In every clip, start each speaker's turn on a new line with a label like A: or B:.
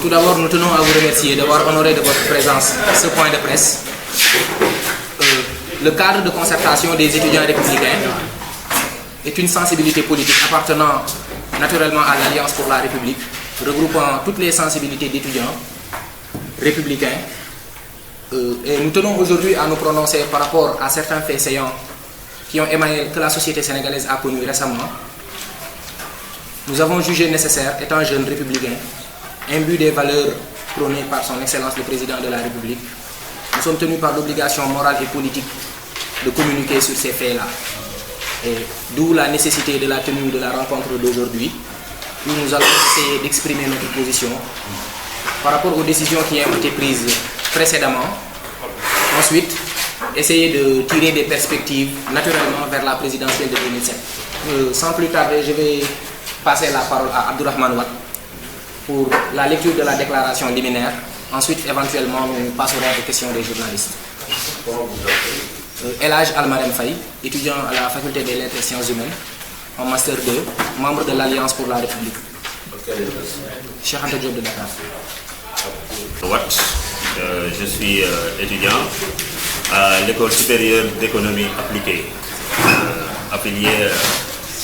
A: Tout d'abord, nous tenons à vous remercier d'avoir honoré de votre présence ce point de presse. Le cadre de concertation des étudiants républicains est une sensibilité politique appartenant naturellement à l'Alliance pour la République, regroupant toutes les sensibilités d'étudiants républicains. Et nous tenons aujourd'hui à nous prononcer par rapport à certains faits saillants qui ont émaillé que la société sénégalaise a connu récemment. Nous avons jugé nécessaire, étant jeunes républicains, imbus des valeurs prônées par son Excellence le Président de la République, nous sommes tenus par l'obligation morale et politique de communiquer sur ces faits-là. Et d'où la nécessité de la tenue de la rencontre d'aujourd'hui, où nous allons essayer d'exprimer notre position par rapport aux décisions qui ont été prises précédemment. Ensuite, essayer de tirer des perspectives naturellement vers la présidentielle de 2007. Sans plus tarder, je vais passer la parole à Abdourahmane Wade pour la lecture de la déclaration liminaire. Ensuite, éventuellement, nous passerons aux questions des journalistes. El Hadj Almarem Faye, étudiant à la faculté des lettres et sciences humaines, en master 2, membre de l'Alliance pour la République. Cheikh Anta Diop de Dakar.
B: Je suis étudiant à l'École supérieure d'économie appliquée, affiliée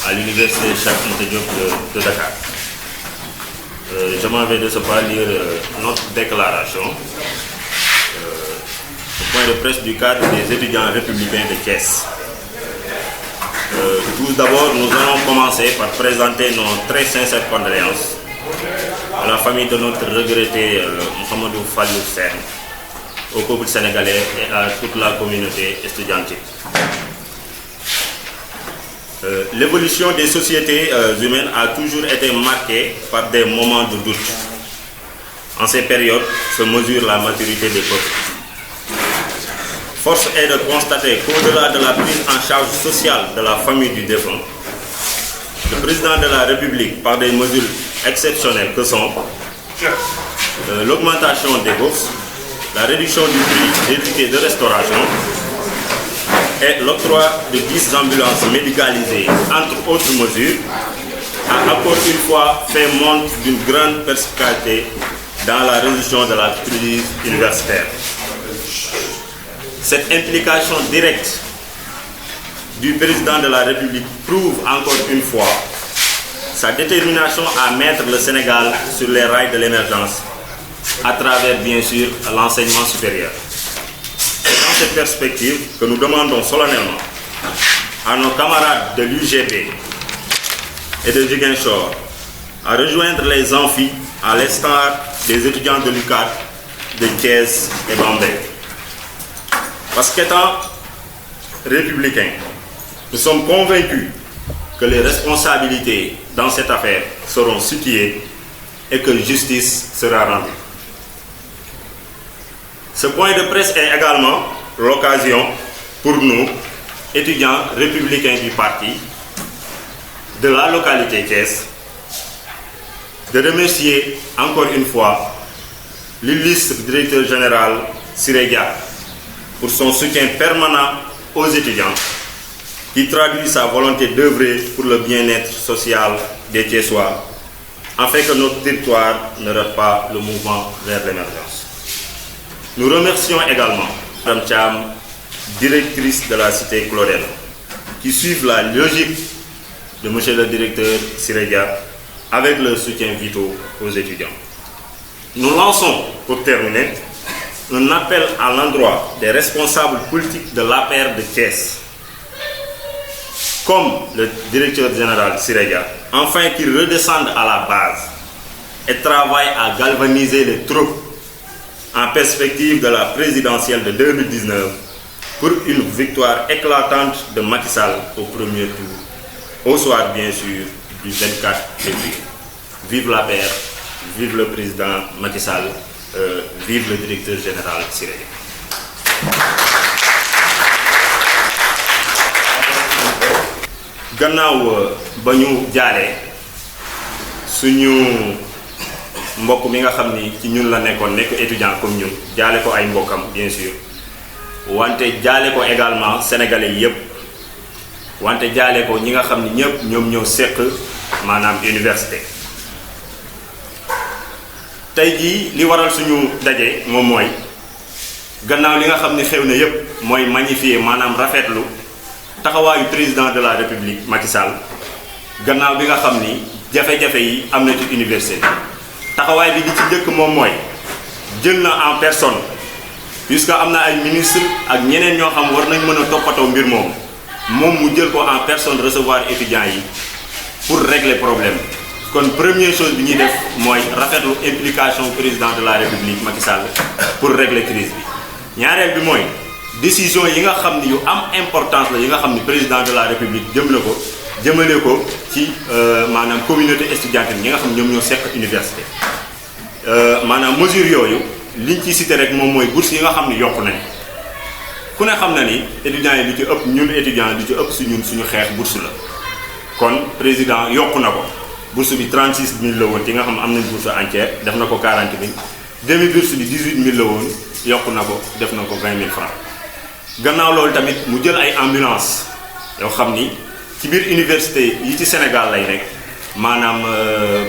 B: à l'Université Cheikh Anta Diop de Dakar. Je m'en vais de ce pas lire notre déclaration au point de presse du cadre des étudiants républicains de Thiès. Tout d'abord, nous allons commencer par présenter nos très sincères condoléances à la famille de notre regretté Mohamedou Fallou Sène, au peuple sénégalais et à toute la communauté estudiantine. L'évolution des sociétés humaines a toujours été marquée par des moments de doute. En ces périodes se mesure la maturité des peuples. Force est de constater qu'au-delà de la prise en charge sociale de la famille du défunt, le président de la République, par des mesures exceptionnelles que sont l'augmentation des bourses, la réduction du prix des tickets de restauration et l'octroi de 10 ambulances médicalisées, entre autres mesures, a encore une fois fait montre d'une grande perspicacité dans la résolution de la crise universitaire. Cette implication directe du président de la République prouve encore une fois sa détermination à mettre le Sénégal sur les rails de l'émergence à travers, bien sûr, l'enseignement supérieur. C'est dans cette perspective que nous demandons solennellement à nos camarades de l'UGB et de Ziguinchor à rejoindre les amphis à l'instar des étudiants de l'UCAD, de Thiès et Bambey. Parce qu'étant républicains, nous sommes convaincus que les responsabilités dans cette affaire seront situées et que justice sera rendue. Ce point de presse est également l'occasion pour nous, étudiants républicains du parti, de la localité Thiès, de remercier encore une fois l'illustre directeur général Siré Dia pour son soutien permanent aux étudiants qui traduit sa volonté d'œuvrer pour le bien-être social des Thiessois afin que notre territoire ne rate pas le mouvement vers l'émergence. Nous remercions également Mme Cham, directrice de la cité Claudel, qui suivent la logique de M. le directeur Siré Dia avec le soutien vitaux aux étudiants. Nous lançons, pour terminer, un appel à l'endroit des responsables politiques de l'APR de Thiès, comme le directeur général Siré Dia, afin qu'ils redescendent à la base et travaillent à galvaniser les troupes en perspective de la présidentielle de 2019 pour une victoire éclatante de Macky Sall au premier tour, au soir bien sûr du 24 février. Vive l'APR, vive le président Macky Sall, vive le directeur général Siré Dia. Gannaaw ba ñu jaalee suñu mbokk mi nga xam ni ci ñun la nekkoon nekk étudiant comme ñun jaale ko ay mbokkam bien sûr wante jaale ko également sénégalais yépp wante jaale ko ñi nga xam ni ñëpp ñoom ñoo seq maanaam université tey jii li waral suñu daje moom mooy gannaaw li nga xam ne xew na yépp mooy magnifier maanaam rafetlu taxawaayu président de la république Macky Sall gannaaw bi nga xam ni jafe-jafe yi am na ci université bi taxawaay bi li ci njëkk moom mooy jël na en personne puisque am na ay ministre ak ñeneen ñoo xam war nañ mën a toppatoo mbir moom mu jël ko en personne recevoir étudiants yi pour régler problème kon première chose bi ñuy def mooy rafetlu implication président de la république Macky Sall pour régler crise bi ñaareel bi mooy décision yi nga xam ni yu am importance la yi nga xam ni président de la république jëmale ko ci maanaam communauté estudiantine ñi nga xam ñoom ñoo seq université maanaam mesure yooyu liñ ci cité rek moom mooy bourse yi nga xam ni yokku nañ ku ne xam na ni étudiants yi lu ci ëpp ñun étudiants lu ci ëpp si ñun suñu xeex bourse la kon président yokku na ko bourse bi 36 000 la woon ci nga xam am nañ bourse entière def na ko 40 000 demi bourse bi 18 000 la woon yokku na ko def na ko 20 000 francs gannaaw loolu tamit mu jël ay ambulance yoo xam ni ci biir université yi ci Sénégal lay nekk maanaam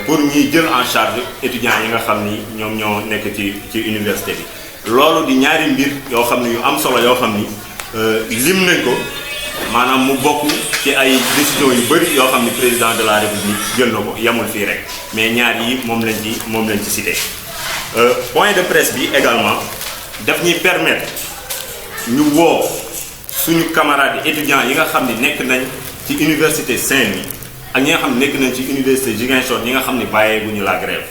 B: pour ñuy jël en charge étudiants yi nga xam ni ñoom ñoo nekk ci université bi loolu di ñaari mbir yoo xam ne yu am solo yoo xam ni lim nañ ko maanaam mu bokk ci ay décisions yu bëri yoo xam ni président de la république jël na ko yamul fii rek mais ñaar yi moom lañ ci cité point de presse bi également daf ñuy permettre ñu woo suñu camarades étudiants yi nga xam ni nekk nañ ci université Saint-Louis ak ñi nga xam ne nekk nañ ci université Ziguinchor ñi nga xam ne bàyyeeguñu la grève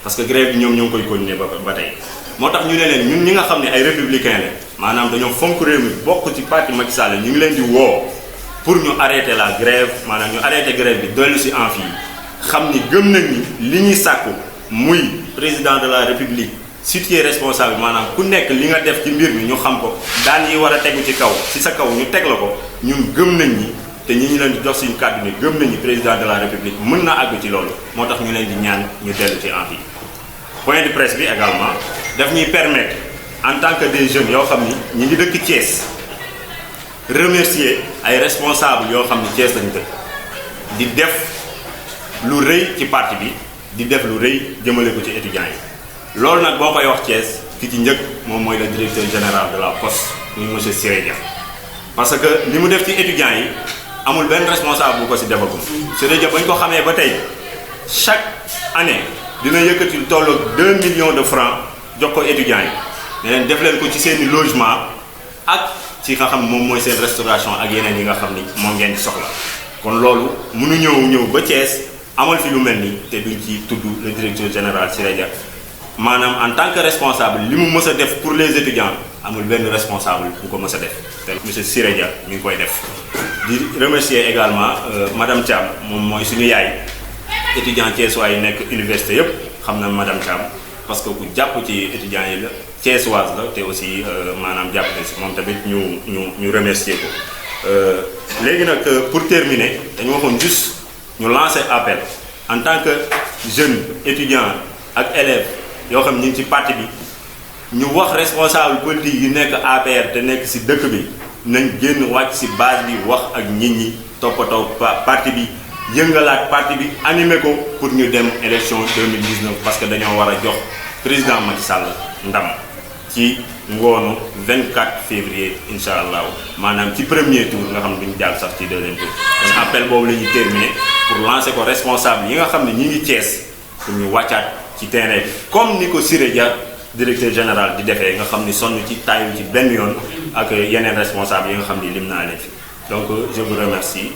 B: parce que grève bi ñoom ñoo ngi koy continuer ba tey moo tax ñu ne leen ñun ñi nga xam ne ay républicains la maanaam dañoo fonk réew mi bokk ci parti Macky Sall ñu ngi leen di woo pour ñu arrêter la grève maanaam ñu arrêter grève bi dollu si en fii xam ni gëm nañ ni li ñuy sàkku muy président de la république situé responsable maanaam ku nekk li nga def ci mbir mi ñu xam ko daan yi war a tegu ci kaw ci sa kaw ñu teg la ko ñun gëm nañ ni te ñi ñu leen di jox suñu kàddu ni gëm nañu président de la république mën na àgg ci loolu moo tax ñu leen di ñaan ñu dellu ci en fii point de presse bi également daf ñuy permettre en tant que des jeunes yoo xam ni ñi ngi dëkk Thiès remercier ay responsables yoo xam ni Thiès lañu dëkk di def lu rëy ci parti bi di def lu rëy jëmale ko ci étudiants yi loolu nag boo koy wax Thiès ki ci njëkk moom mooy le directeur général de la poste muy monsieur Siré Dia parce que li mu def ci étudiants yi amul benn responsable bu ko si defagum Siré Dia bañ ko xamee ba tey chaque année dina yëkkati tolloog 2 millions de francs jox ko étudiants yi ne leen def leen ko ci seeni logement ak ci nga xam moom mooy seen restauration ak yeneen yi nga xam ni moom ngeen di soxla kon loolu mënu ñëw ba Thiès amal fi lu mel ni te duñ ci tudd le directeur général Siré Dia maanaam en tant que responsable li mu mës a def pour les étudiants amul benn responsable bu ko mës a def te monsieur Siré Dia mi ngi koy def di remercier également madame Thiam moom mooy suñu yaay étudiant thiessois yi nekk université yëpp xam na madame Thiam parce que ku jàpp ci étudiants yi la thiessoise la te aussi maanaam jàpp na si moom tamit ñu remercier ko léegi nag pour terminer dañu waxoon juste ñu lancer appel en tant que jeune étudiant ak élève yoo xam ñu ngi ci parti bi ñu wax responsable politique yi nekk APR te nekk ci dëkk bi nañ génn wàcc ci base bi wax ak nit ñi toppatoo parti bi yëngalaat parti bi animé ko pour ñu dem élection 2019 parce que dañoo war a jox président Macky Sall ndam ci ngoonu 24 février incha allah maanaam ci premier tour nga xam ne duñu jàll sax ci deuxième tour kon appel boobu la ñuy terminer pour lancer ko responsable yi nga xam ne ñi ngi Thiès pour ñu wàccaat ci terrain bi comme ni ko Siré Dia directeur général di defee nga xam ni sonn ci taayu ci benn yoon ak yeneen responsable yi nga xam ni lim naa leen fi donc je vous remercie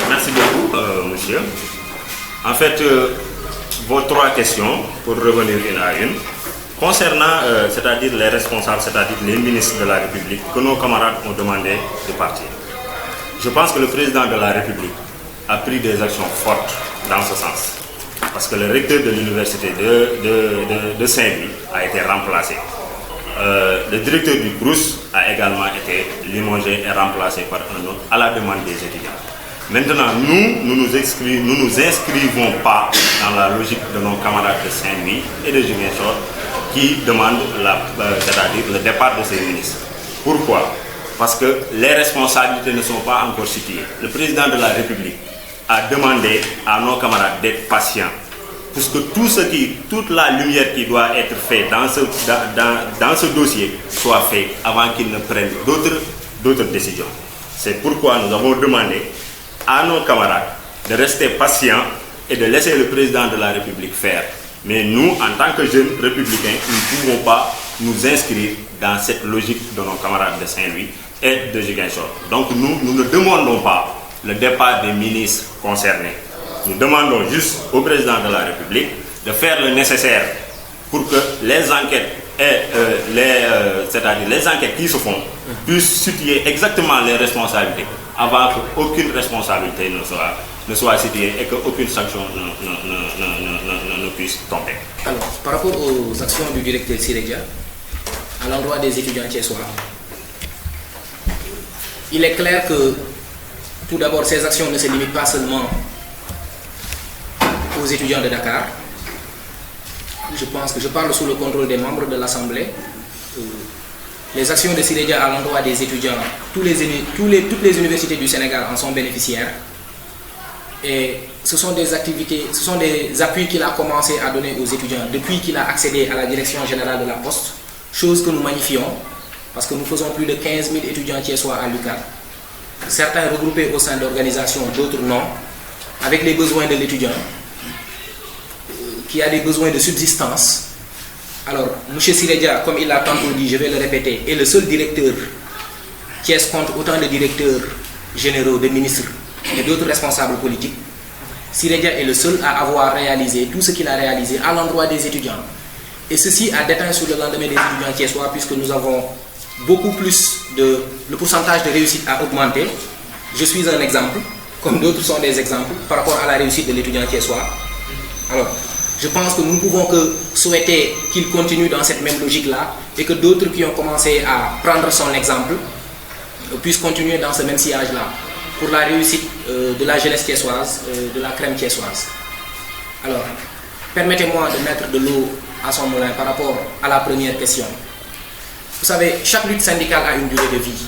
B: merci beaucoup monsieur. En fait vos trois questions pour revenir une à une concernant c'est-à-dire les responsables, c'est-à-dire les ministres de la République que nos camarades ont demandé de partir. Je pense que le président de la République a pris des actions fortes dans ce sens. Parce que le recteur de l'université de Saint-Louis a été remplacé. Le directeur du CROUS a également été limogé et remplacé par un autre à la demande des étudiants. Maintenant, nous nous inscrivons pas dans la logique de nos camarades de Saint-Louis et de Ziguinchor qui demandent c'est-à-dire le départ de ces ministres. Pourquoi? parce que les responsabilités ne sont pas encore situées. Le président de la République a demandé à nos camarades d'être patients, puisque toute la lumière qui doit être faite dans ce dossier soit faite avant qu'ils ne prennent d'autres décisions. C'est pourquoi nous avons demandé à nos camarades de rester patients et de laisser le président de la République faire. Mais nous, en tant que jeunes républicains, nous ne pouvons pas nous inscrire dans cette logique de nos camarades de Saint-Louis et de Ziguinchor. Donc nous ne demandons pas le départ des ministres concernés. Nous demandons juste au président de la République de faire le nécessaire pour que les enquêtes c'est-à-dire les enquêtes qui se font puissent situer exactement les responsabilités avant qu'aucune responsabilité ne soit située et qu'aucune sanction ne puisse tomber.
A: Alors, par rapport aux actions du directeur Siredia à l'endroit des étudiants thiessois, il est clair que tout d'abord ces actions ne se limitent pas seulement aux étudiants de Dakar. Je pense que je parle sous le contrôle des membres de l'Assemblée. Les actions de Siredia à l'endroit des étudiants, toutes les universités du Sénégal en sont bénéficiaires. Et ce sont des activités, ce sont des appuis qu'il a commencé à donner aux étudiants depuis qu'il a accédé à la direction générale de la Poste, chose que nous magnifions parce que nous faisons plus de 15 000 étudiants thiessois à l'UCAD, certains regroupés au sein d'organisations, d'autres non, avec les besoins de l'étudiant qui a des besoins de subsistance. Alors, M. Siredia, comme il l'a tantôt dit, je vais le répéter, est le seul directeur qui compte autant de directeurs généraux, de ministres et d'autres responsables politiques. Siredia est le seul à avoir réalisé tout ce qu'il a réalisé à l'endroit des étudiants. Et ceci a déteint sur le lendemain des étudiants thiessois, puisque nous avons beaucoup plus de... Le pourcentage de réussite a augmenté. Je suis un exemple, comme d'autres sont des exemples, par rapport à la réussite de l'étudiant thiessois. Alors, je pense que nous ne pouvons que souhaiter qu'il continue dans cette même logique-là et que d'autres qui ont commencé à prendre son exemple puissent continuer dans ce même sillage-là pour la réussite de la jeunesse thiessoise, de la crème thiessoise. Alors, permettez-moi de mettre de l'eau à son moulin par rapport à la première question. Vous savez, chaque lutte syndicale a une durée de vie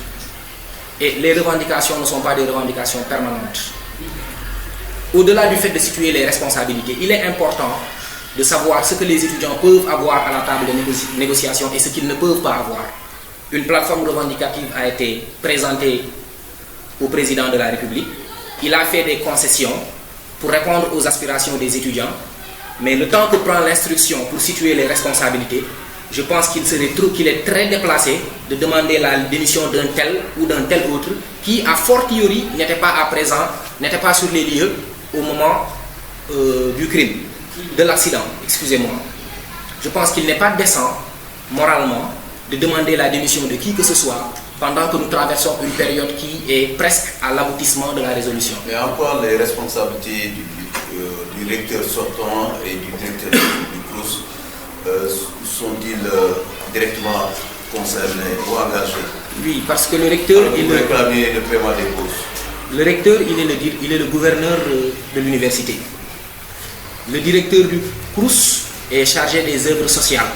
A: et les revendications ne sont pas des revendications permanentes. Au-delà du fait de situer les responsabilités, il est important de savoir ce que les étudiants peuvent avoir à la table de négociation et ce qu'ils ne peuvent pas avoir. Une plateforme revendicative a été présentée au président de la République. Il a fait des concessions pour répondre aux aspirations des étudiants, mais le temps que prend l'instruction pour situer les responsabilités, je pense qu'il est très déplacé de demander la démission d'un tel ou d'un tel autre qui, a fortiori, n'était pas à présent, n'était pas sur les lieux au moment du crime, de l'accident, excusez-moi. Je pense qu'il n'est pas décent, moralement, de demander la démission de qui que ce soit pendant que nous traversons une période qui est presque à l'aboutissement de la résolution.
C: Mais en quoi les responsabilités du recteur sortant et du directeur du CROUS sont-ils directement concernés ou engagés?
A: Oui, parce que le recteur...
C: Il réclamait le paiement des bourses.
A: Le recteur, il est le gouverneur de l'université. Le directeur du CROUS est chargé des œuvres sociales.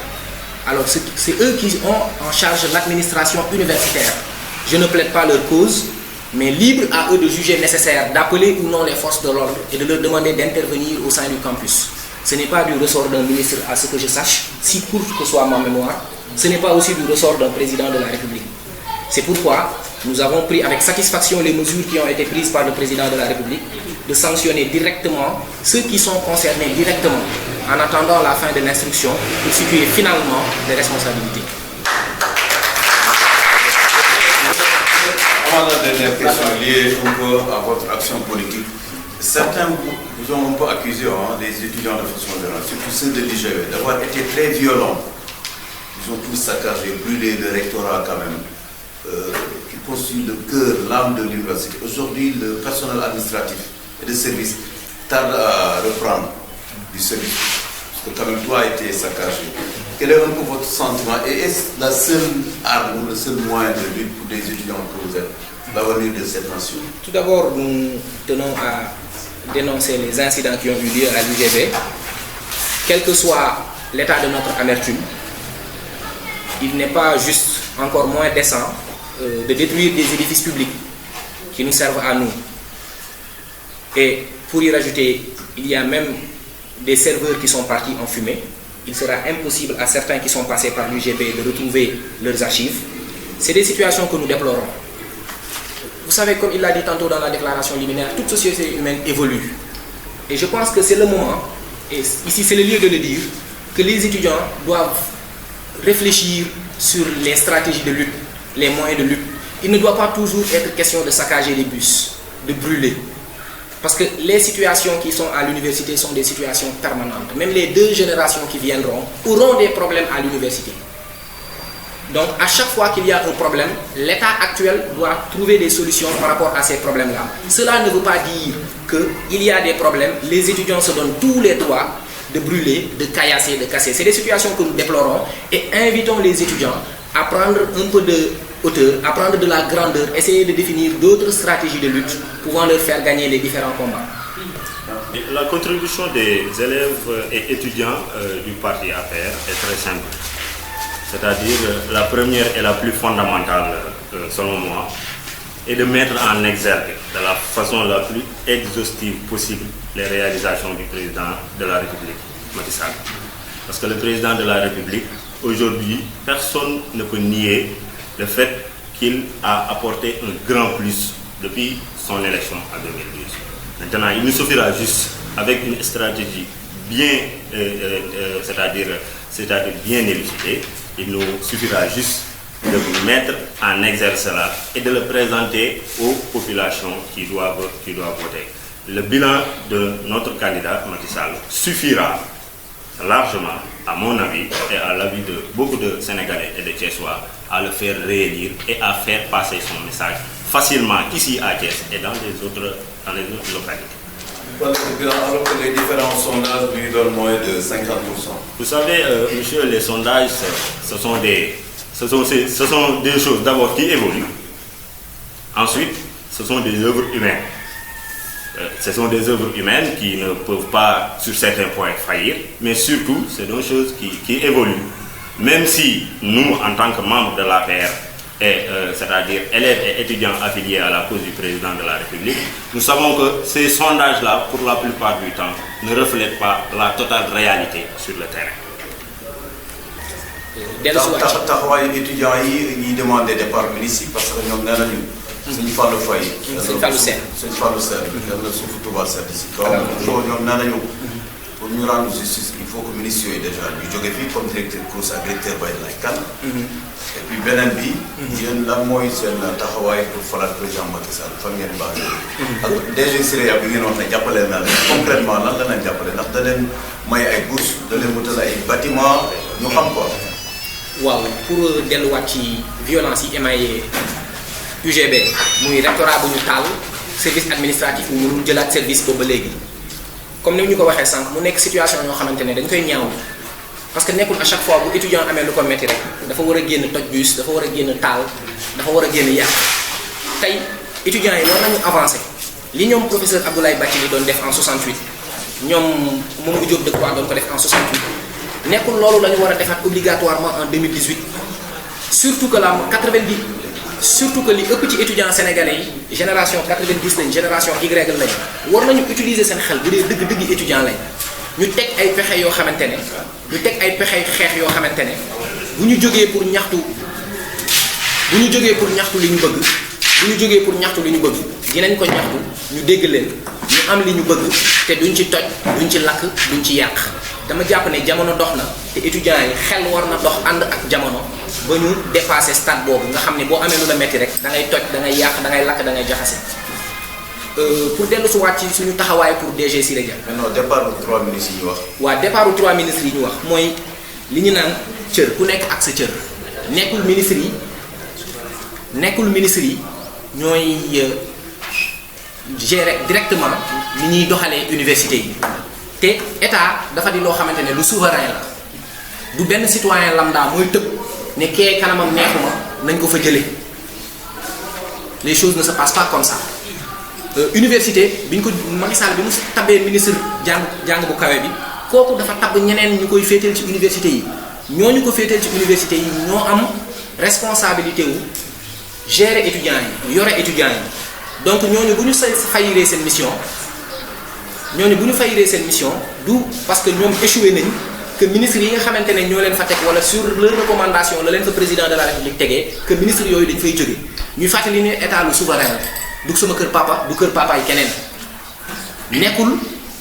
A: Alors, c'est eux qui ont en charge l'administration universitaire. Je ne plaide pas leur cause, mais libre à eux de juger nécessaire d'appeler ou non les forces de l'ordre et de leur demander d'intervenir au sein du campus. Ce n'est pas du ressort d'un ministre, à ce que je sache, si courte que soit ma mémoire. Ce n'est pas aussi du ressort d'un président de la République. C'est pourquoi nous avons pris avec satisfaction les mesures qui ont été prises par le président de la République de sanctionner directement ceux qui sont concernés directement en attendant la fin de l'instruction pour situer finalement les responsabilités.
C: Avant la dernière question liée un peu à votre action politique, certains vous ont un peu accusé, les étudiants de façon générale, surtout ceux de l'IGE, d'avoir été très violents. Ils ont tous saccagé, brûlé le rectorat quand même, qui constitue le cœur, l'âme de l'université. Aujourd'hui, le personnel administratif et de service tarde à reprendre du service, parce que quand même tout a été saccagé. Quel est un peu votre sentiment? Et est-ce la seule arme, le seul moyen de lutte pour des étudiants que vous êtes, l'avenir de cette nation?
A: Tout d'abord, nous tenons à dénoncer les incidents qui ont eu lieu à l'UGB. Quel que soit l'état de notre amertume, il n'est pas juste, encore moins décent, de détruire des édifices publics qui nous servent à nous. Et pour y rajouter, il y a même des serveurs qui sont partis en fumée. Il sera impossible à certains qui sont passés par l'UGB de retrouver leurs archives. C'est des situations que nous déplorons. Vous savez, comme il l'a dit tantôt dans la déclaration liminaire, toute société humaine évolue. Et je pense que c'est le moment, et ici c'est le lieu de le dire, que les étudiants doivent réfléchir sur les stratégies de lutte, les moyens de lutte. Il ne doit pas toujours être question de saccager les bus, de brûler. Parce que les situations qui sont à l'université sont des situations permanentes. Même les 2 générations qui viendront auront des problèmes à l'université. Donc à chaque fois qu'il y a un problème, l'État actuel doit trouver des solutions par rapport à ces problèmes-là. Cela ne veut pas dire qu'il y a des problèmes, les étudiants se donnent tous les droits de brûler, de caillasser, de casser. C'est des situations que nous déplorons et invitons les étudiants à prendre un peu de hauteur, à prendre de la grandeur, essayer de définir d'autres stratégies de lutte pouvant leur faire gagner les différents combats.
B: La contribution des élèves et étudiants du parti APR est très simple. C'est-à-dire, la première et la plus fondamentale, selon moi, est de mettre en exergue de la façon la plus exhaustive possible les réalisations du président de la République, Macky Sall. Parce que le président de la République, aujourd'hui, personne ne peut nier le fait qu'il a apporté un grand plus depuis son élection en 2012. Maintenant, il nous suffira juste, avec une stratégie bien, c'est-à-dire bien élucidée, il nous suffira juste de mettre en exergue cela et de le présenter aux populations qui doivent voter. Le bilan de notre candidat, Macky Sall, suffira largement, à mon avis, et à l'avis de beaucoup de Sénégalais et de Thiessois, à le faire réélire et à faire passer son message facilement ici à Thiès et dans les autres localités.
C: Alors que les différents sondages lui donnent moins de 50%.
B: Vous savez, monsieur, les sondages, ce sont des choses d'abord qui évoluent. Ensuite, ce sont des œuvres humaines. Ce sont des œuvres humaines qui ne peuvent pas, sur certains points, faillir, mais surtout, c'est des choses qui évoluent. Même si nous, en tant que membres de l'APR, c'est-à-dire élèves et étudiants affiliés à la cause du président de la République, nous savons que ces sondages-là, pour la plupart du temps, ne reflètent pas la totale réalité sur le terrain.
C: taxawaayu étudiants yi demandé départ municipal parce que ñoom nee nañu suñu Fallou Faye suñu Fallou Sène yàlla suufu Touba sedd si kawam ñoom nee nañu pour ñu rendre justice il faut que ministres yooyu déjà ñu jóge fii comme directeur course ak directeur bay lay kan et puis beneen bi yéen lan mooy seen taxawaay pour falaat président Macky Sall fan ngeen baax ak DG Siré bi ngeen wax ne jàppale na leen concrètement lan la leen jàppale ndax da leen may ay bourse da leen wutal ay bâtiment ñu xam quoi.
A: waaw pour delluwaat ci violence yi émaillé UGB muy rectorat bu ñu taal service administratif bu mënul jëlaat service boobu ba léegi comme ni ñu ko waxee sànq mu nekk situation yoo xamante ne dañ koy ñaaw parce que nekkul à chaque fois bu étudiant amee lu ko metti rek dafa war a génn toj bus dafa war a génn taal dafa war a génn yàq tey étudiants yi war nañu avancer li ñoom professeur Abdoulaye Bathily doon def en 68 ñoom Mamadou Diop Decroix doon ko def en 68 nekkul loolu la ñu war a defaat obligatoirement en 2018 surtout que la 90 surtout que li ëpp ci étudiants sénégalais yi génération 90 lañ génération Y lañ war nañu utiliser seen xel bu dee dëgg-dëgg étudiant lañ ñu teg ay pexe yoo xamante ne ñu teg ay pexe xeex yoo xamante ne bu ñu jógee pour ñaxtu li ñu bëgg bu ñu jógee pour ñaxtu li ñu bëgg dinañ ko ñaxtu ñu dégg leen ñu am li ñu bëgg te duñ ci toj duñ ci lakk duñ ci yàq dama jàpp ne jamono dox na te étudiants yi xel war na dox ànd ak jamono ba ñu dépasser stade boobu nga xam ne boo amee lu la metti rek da ngay toj da ngay yàq da ngay lakk da ngay jaxase pour dellu su waat ci suñu taxawaay pour DG Siré Dia.
C: non départ bu 3 ministres yi ñu wax.
A: waaw départ bu 3 ministres yi ñu wax mooy li ñu naan cër ku nekk ak sa cër nekkul ministres yi ñooy gérer directement ni ñuy doxalee université yi te état dafa di loo xamante ne lu souverain la du benn citoyen lambda mooy tëb ne kee kanamam neexuma nañ ko fa jëlee les choses ne se passent pas comme ça université bi ñu ko Macky Sall bi mu tabee ministre jàng bu kawe bi kooku dafa tab ñeneen ñu koy féeteel ci université yi ñooñu ko féeteel ci université yi ñoo am responsabilité wu gérer étudiants yi yore étudiants yi donc ñooñu bu ñu fayiree seen mission du parce que ñoom échoué nañ que ministre yi nga xamante ne ñoo leen fa teg wala sur leur recommandation la leen fa président de la république tegee que ministre yooyu dañ fay jóge ñuy fàttali ne état lu souverain la du sama kër papa du kër papa yi keneen nekkul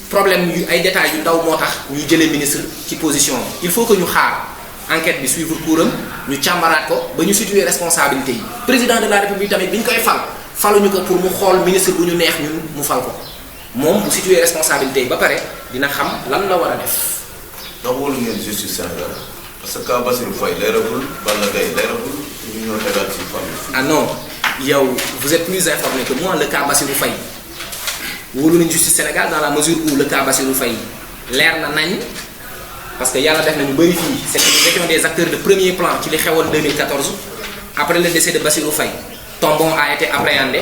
A: problème yu ay détails yu ndaw moo tax ñuy jëlee ministre ci position il faut que ñu xaar enquête bi suivre couram ñu càmbaraat ko ba ñu situer responsabilité yi président de la république tamit bi ñu koy faluñu ko pour mu xool ministre bu ñu neex ñun mu fal ko moom bu situer responsabilité yi ba pare dina xam lan la war a def.
C: donc wóolu ngeen justice Sénégal parce que cas Bassirou Faye leeragul Balla Gaye leeragul ñu ñoo tegaat ci famille.
A: Ah non yow vous êtes plus informé que moi le cas Bassirou Faye wóolu nañ justice Sénégal dans la mesure où le cas Bassirou Faye leer na nañ parce que yàlla def na ñu bëri fii c'est que nous étions des acteurs de premier plan ci li xewoon 2014 après le décès de Bassirou Faye Tombon a été appréhendé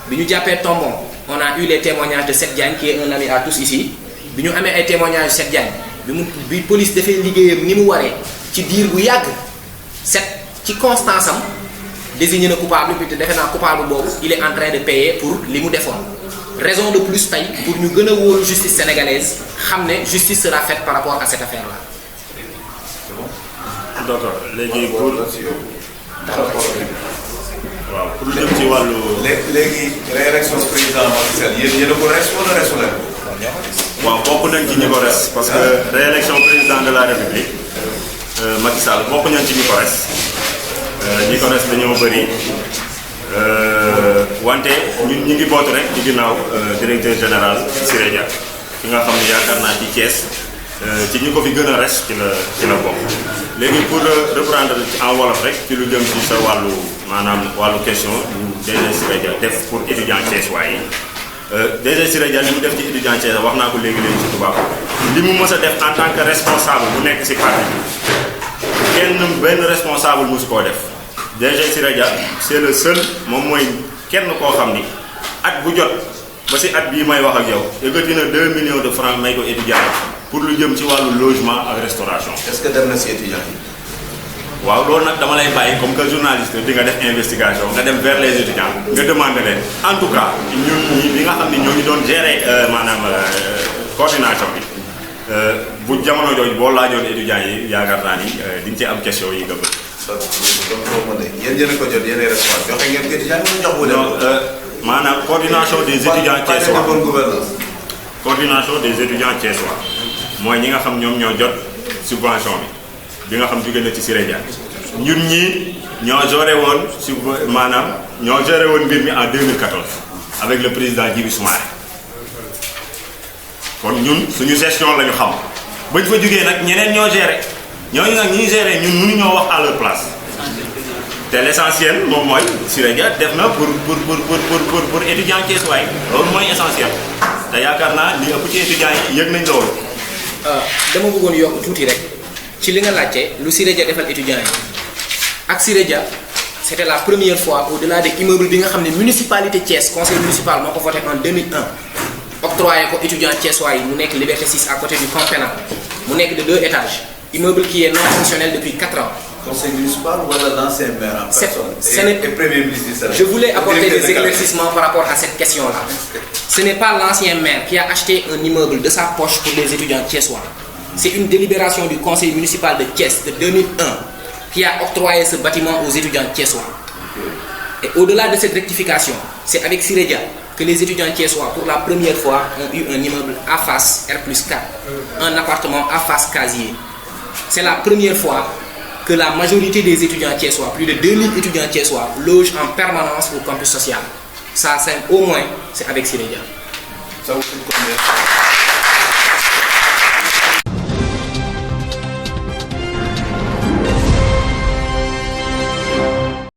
A: bi ñu jàppee Tombon on a eu les témoignages de Seth Diagne qui est un ami à tous ici bi ñu amee ay témoignages Seth Diagne bi police defee liggéeyam ni mu waree ci diir bu yàgg Seth ci constance am désigné na coupable puis te defe naa coupable boobu il est en train de payer pour li mu defoon raison de plus tey pour ñu gën a wóolu justice sénégalaise xam ne justice sera faite par rapport à cette affaire là.
B: d'accord léegi pour waaw pour lu jëm ci wàllu.
C: léegi réélection président Macky Sall yéen a ko res wala resu leen ko.
B: waaw bokk nañ ci ñi ko res parce que réélection président de la république Macky Sall bokk nañ ci ñi ko res ñi ko res dañoo bëri wante ñun ñu ngi bootu rek ci ginnaaw directeur général Siré Dia ki nga xam ne yaakaar naa ci Thiès ci ñi ko fi gën a res ci la bokk. léegi pour reprendre en wolof rek ci lu jëm ci sa wàllu maanaam wàllu question yu DG Siré Dia def pour étudiant Thiès waaye DG Siré Dia li mu def ci étudiant Thiès wax naa ko léegi ci tubaab li mu mës a def en tant que responsable bu nekk ci parti bi benn responsable mosu koo def DG Siré Dia c'est le seul moom mooy kenn koo xam ni at bu jot ba ci at bii may wax ak yow yëkkati na 2 millions de francs may ko étudiant pour lu jëm ci wàllu logement ak restauration.
C: est-ce que dem na ci étudiants yi.
B: waaw loolu nag dama lay bàyyi comme que journaliste di nga def investigation nga dem vers les étudiants nga demandé leen en tout cas ñun ñi li nga xam ne ñoo ngi doon gérer maanaam coordination bi bu jamono jooju boo laajoon étudiants yi yaakaar naa ni di nga ci am question yi nga bëgg.
C: donc yéen yéen a ko jot yéen ay responsable joxe ngeen ko étudiants yi jox leen.
B: maanaam coordination des étudiants thiessois coordination des étudiants thiessois mooy ñi nga xam ñoom ñoo jot subvention bi nga xam jóge na ci Siré Dia ñun ñii ñoo géré woon maanaam ñoo géré woon mbir mi en 2014 avec le président Djibi Soumaré kon ñun suñu gestion la ñu xam bañ fa jógee nag ñeneen ñoo géré ñooñu nag ñuy géré ñun mënuñoo wax à leur place te l'essentiel moom mooy Siré Dia def na pour étudiant thiessois yi loolu mooy essentiel te yaakaar naa li ëpp ci étudiants yi yëg nañ loolu.
A: dama bëggoon yokk tuuti rek ci li nga laajte lu Siré Dia defal étudiants yi ak Siré Dia c'était la première fois au-delà de immeuble bi nga xam ne municipalité Thiès conseil municipal moo ko voté en 2001 octroyé ko étudiants thiessois yi mu nekk Liberté 6 à côté du camp pénal mu nekk de 2 étages immeuble qui est non fonctionnel depuis 4 ans.
C: conseil municipal wala l'ancien maire en personne et premier ministre du Sénégal.
A: Je voulais apporter des éclaircissements par rapport à cette question-là. Ce n'est pas l'ancien maire qui a acheté un immeuble de sa poche pour les étudiants thiessois. C'est une délibération du conseil municipal de Thiès de 2001 qui a octroyé ce bâtiment aux étudiants thiessois. Et au-delà de cette rectification, c'est avec Siré Dia que les étudiants thiessois pour la première fois ont eu un immeuble à face R+4, un appartement à face casier. C'est la première fois que la majorité des étudiants thiessois, plus de 2000 étudiants thiessois, logent en permanence au campus social. Ça, c'est au moins, c'est avec Siré Dia.
C: Ça vous coûte combien?